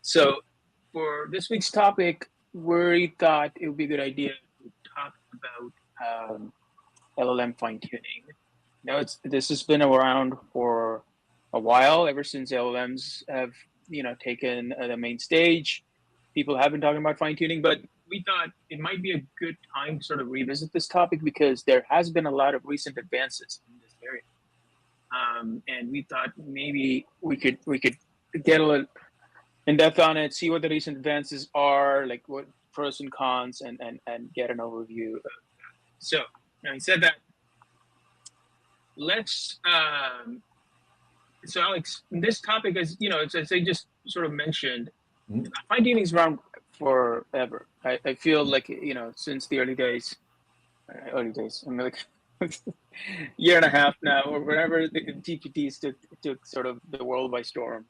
So for this week's topic, we thought it would be a good idea to talk about LLM fine tuning. Now, this has been around for a while, ever since LLMs have taken the main stage. People have been talking about fine tuning, but we thought it might be a good time to sort of revisit this topic because there has been a lot of recent advances in this area, and we thought maybe we could get a little in depth on it, see what the recent advances are, like what pros and cons, and get an overview. So, having said that, let's. So, Alex, this topic is, as I just sort of mentioned, fine tuning is around forever. I feel like since the early days. I'm like year and a half now, or whenever the GPTs took sort of the world by storm.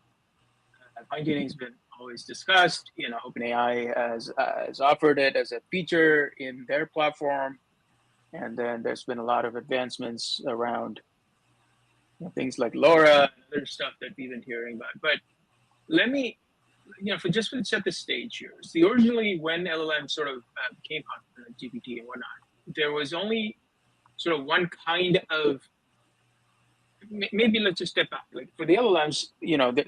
Fine tuning has been always discussed. OpenAI has offered it as a feature in their platform, and then there's been a lot of advancements around things like LoRA and other stuff that we've been hearing about. But let me, for to set the stage here. So originally, when LLM sort of came out, GPT and whatnot, there was only sort of one kind of. Maybe let's just step back. Like for the LLMs,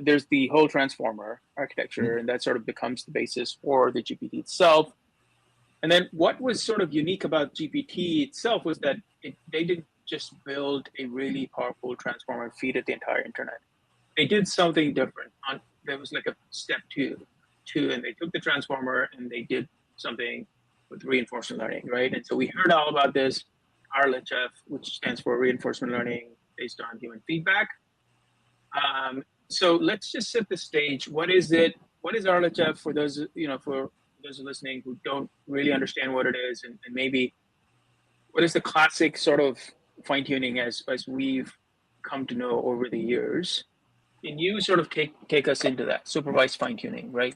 there's the whole transformer architecture, and that sort of becomes the basis for the GPT itself. And then what was sort of unique about GPT itself was that they didn't just build a really powerful transformer and feed it the entire internet. They did something different. There was like a step two, and they took the transformer and they did something with reinforcement learning, right? And so we heard all about this RLHF, which stands for reinforcement learning based on human feedback. So let's just set the stage. What is it? What is RLHF for those, for those listening who don't really understand what it is, and maybe what is the classic sort of fine tuning as we've come to know over the years? Can you sort of take us into that supervised fine tuning, right?